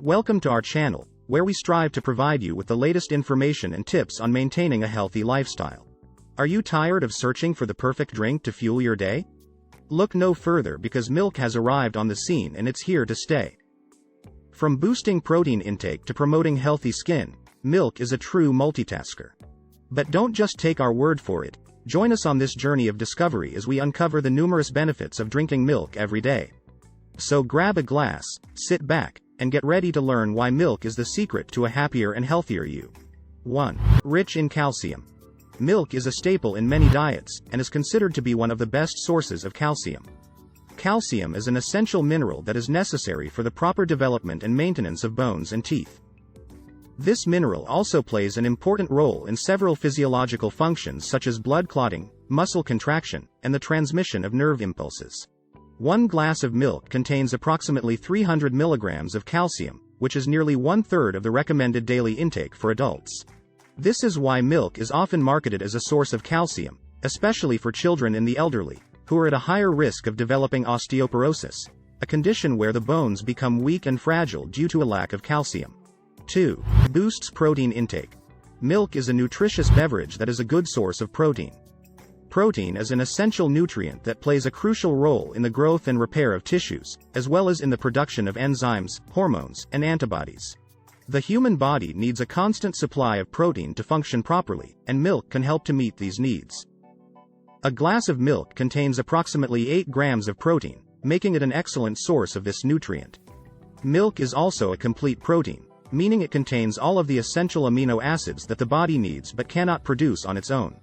Welcome to our channel, where we strive to provide you with the latest information and tips on maintaining a healthy lifestyle. Are you tired of searching for the perfect drink to fuel your day? Look no further, because milk has arrived on the scene and it's here to stay. From boosting protein intake to promoting healthy skin, milk is a true multitasker. But don't just take our word for it. Join us on this journey of discovery as we uncover the numerous benefits of drinking milk every day. So grab a glass, sit back, and get ready to learn why milk is the secret to a happier and healthier you. 1. Rich in calcium. Milk is a staple in many diets, and is considered to be one of the best sources of calcium. Calcium is an essential mineral that is necessary for the proper development and maintenance of bones and teeth. This mineral also plays an important role in several physiological functions such as blood clotting, muscle contraction, and the transmission of nerve impulses. 1 glass of milk contains approximately 300 milligrams of calcium, which is nearly 1/3 of the recommended daily intake for adults. This is why milk is often marketed as a source of calcium, especially for children and the elderly, who are at a higher risk of developing osteoporosis, a condition where the bones become weak and fragile due to a lack of calcium. 2. Boosts protein intake. Milk is a nutritious beverage that is a good source of protein. Protein is an essential nutrient that plays a crucial role in the growth and repair of tissues, as well as in the production of enzymes, hormones, and antibodies. The human body needs a constant supply of protein to function properly, and milk can help to meet these needs. A glass of milk contains approximately 8 grams of protein, making it an excellent source of this nutrient. Milk is also a complete protein, meaning it contains all of the essential amino acids that the body needs but cannot produce on its own.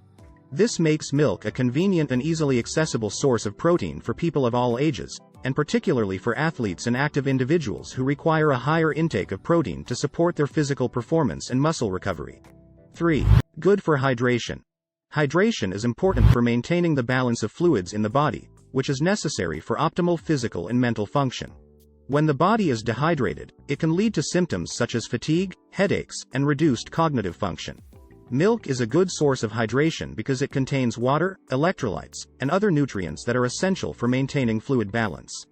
This makes milk a convenient and easily accessible source of protein for people of all ages, and particularly for athletes and active individuals who require a higher intake of protein to support their physical performance and muscle recovery. 3. Good for hydration. Hydration is important for maintaining the balance of fluids in the body, which is necessary for optimal physical and mental function. When the body is dehydrated, it can lead to symptoms such as fatigue, headaches, and reduced cognitive function. Milk is a good source of hydration because it contains water, electrolytes, and other nutrients that are essential for maintaining fluid balance.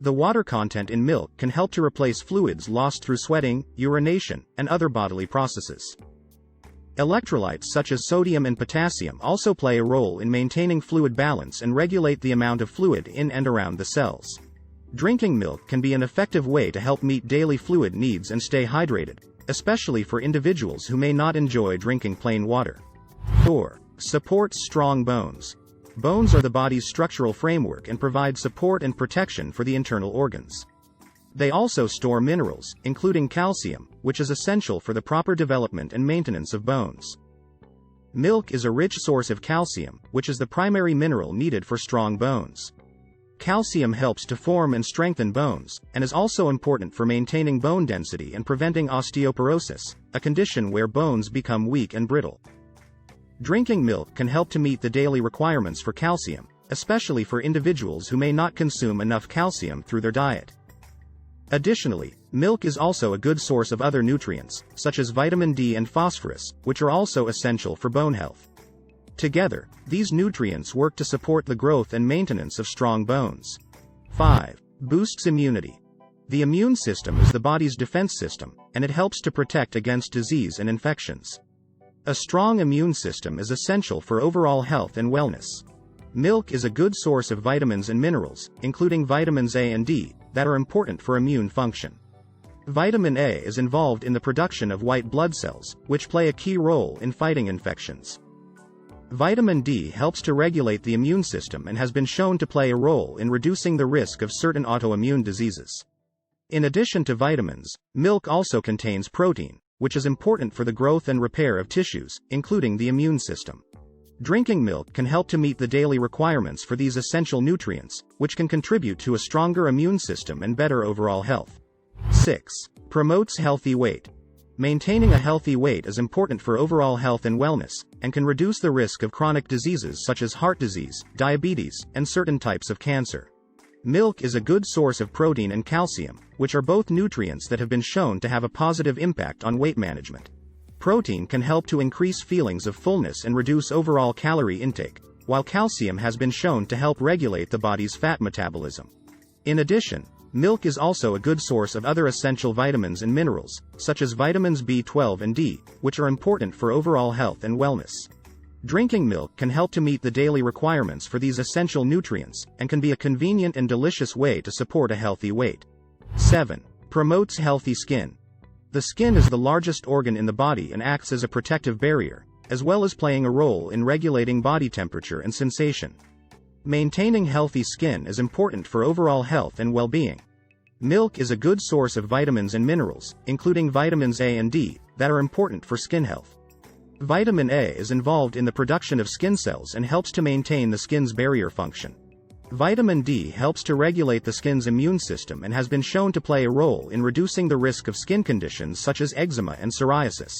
The water content in milk can help to replace fluids lost through sweating, urination, and other bodily processes. Electrolytes such as sodium and potassium also play a role in maintaining fluid balance and regulate the amount of fluid in and around the cells. Drinking milk can be an effective way to help meet daily fluid needs and stay hydrated, especially for individuals who may not enjoy drinking plain water. 4. Supports strong bones. Bones are the body's structural framework and provide support and protection for the internal organs. They also store minerals, including calcium, which is essential for the proper development and maintenance of bones. Milk is a rich source of calcium, which is the primary mineral needed for strong bones. Calcium helps to form and strengthen bones, and is also important for maintaining bone density and preventing osteoporosis, a condition where bones become weak and brittle. Drinking milk can help to meet the daily requirements for calcium, especially for individuals who may not consume enough calcium through their diet. Additionally, milk is also a good source of other nutrients, such as vitamin D and phosphorus, which are also essential for bone health. Together, these nutrients work to support the growth and maintenance of strong bones. 5. Boosts immunity. The immune system is the body's defense system, and it helps to protect against disease and infections. A strong immune system is essential for overall health and wellness. Milk is a good source of vitamins and minerals, including vitamins A and D, that are important for immune function. Vitamin A is involved in the production of white blood cells, which play a key role in fighting infections. Vitamin D helps to regulate the immune system and has been shown to play a role in reducing the risk of certain autoimmune diseases. In addition to vitamins, milk also contains protein, which is important for the growth and repair of tissues, including the immune system. Drinking milk can help to meet the daily requirements for these essential nutrients, which can contribute to a stronger immune system and better overall health. 6. Promotes healthy weight. Maintaining a healthy weight is important for overall health and wellness, and can reduce the risk of chronic diseases such as heart disease, diabetes, and certain types of cancer. Milk is a good source of protein and calcium, which are both nutrients that have been shown to have a positive impact on weight management. Protein can help to increase feelings of fullness and reduce overall calorie intake, while calcium has been shown to help regulate the body's fat metabolism. In addition, milk is also a good source of other essential vitamins and minerals, such as vitamins B12 and D, which are important for overall health and wellness. Drinking milk can help to meet the daily requirements for these essential nutrients, and can be a convenient and delicious way to support a healthy weight. 7. Promotes healthy skin. The skin is the largest organ in the body and acts as a protective barrier, as well as playing a role in regulating body temperature and sensation. Maintaining healthy skin is important for overall health and well-being. Milk is a good source of vitamins and minerals, including vitamins A and D, that are important for skin health. Vitamin A is involved in the production of skin cells and helps to maintain the skin's barrier function. Vitamin D helps to regulate the skin's immune system and has been shown to play a role in reducing the risk of skin conditions such as eczema and psoriasis.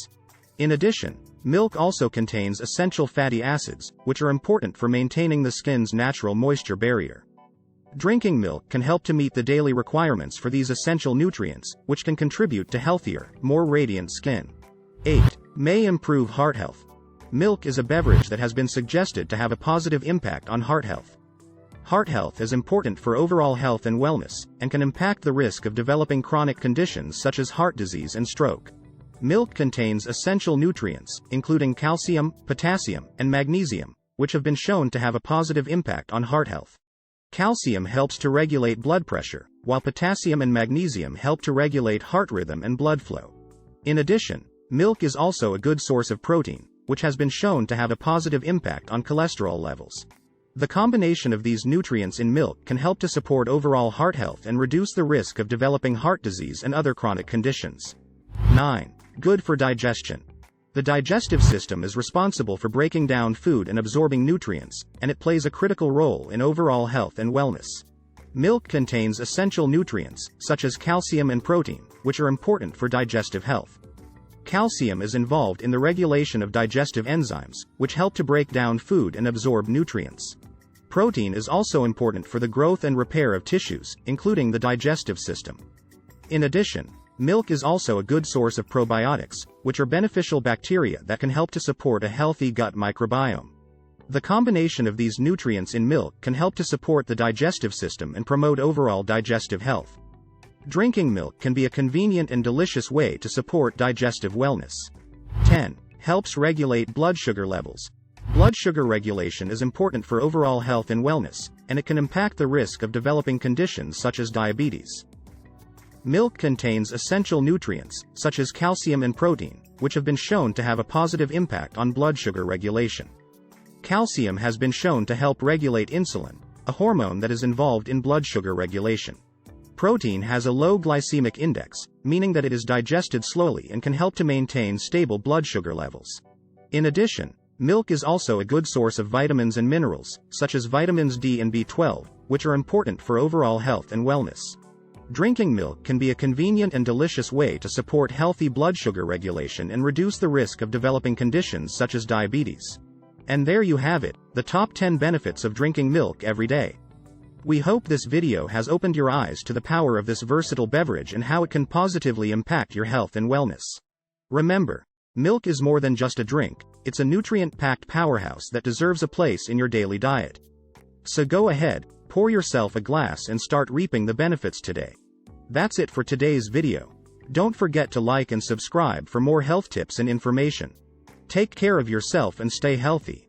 In addition, milk also contains essential fatty acids, which are important for maintaining the skin's natural moisture barrier. Drinking milk can help to meet the daily requirements for these essential nutrients, which can contribute to healthier, more radiant skin. 8. May improve heart health. Milk is a beverage that has been suggested to have a positive impact on heart health. Heart health is important for overall health and wellness, and can impact the risk of developing chronic conditions such as heart disease and stroke. Milk contains essential nutrients, including calcium, potassium, and magnesium, which have been shown to have a positive impact on heart health. Calcium helps to regulate blood pressure, while potassium and magnesium help to regulate heart rhythm and blood flow. In addition, milk is also a good source of protein, which has been shown to have a positive impact on cholesterol levels. The combination of these nutrients in milk can help to support overall heart health and reduce the risk of developing heart disease and other chronic conditions. 9. Good for digestion. The digestive system is responsible for breaking down food and absorbing nutrients, and it plays a critical role in overall health and wellness. Milk contains essential nutrients, such as calcium and protein, which are important for digestive health. Calcium is involved in the regulation of digestive enzymes, which help to break down food and absorb nutrients. Protein is also important for the growth and repair of tissues, including the digestive system. In addition, milk is also a good source of probiotics, which are beneficial bacteria that can help to support a healthy gut microbiome. The combination of these nutrients in milk can help to support the digestive system and promote overall digestive health. Drinking milk can be a convenient and delicious way to support digestive wellness. 10. Helps regulate blood sugar levels. Blood sugar regulation is important for overall health and wellness, and it can impact the risk of developing conditions such as diabetes. Milk contains essential nutrients, such as calcium and protein, which have been shown to have a positive impact on blood sugar regulation. Calcium has been shown to help regulate insulin, a hormone that is involved in blood sugar regulation. Protein has a low glycemic index, meaning that it is digested slowly and can help to maintain stable blood sugar levels. In addition, milk is also a good source of vitamins and minerals, such as vitamins D and B12, which are important for overall health and wellness. Drinking milk can be a convenient and delicious way to support healthy blood sugar regulation and reduce the risk of developing conditions such as diabetes. And there you have it, the top 10 benefits of drinking milk every day. We hope this video has opened your eyes to the power of this versatile beverage and how it can positively impact your health and wellness. Remember, milk is more than just a drink, it's a nutrient-packed powerhouse that deserves a place in your daily diet. So go ahead, pour yourself a glass and start reaping the benefits today. That's it for today's video. Don't forget to like and subscribe for more health tips and information. Take care of yourself and stay healthy.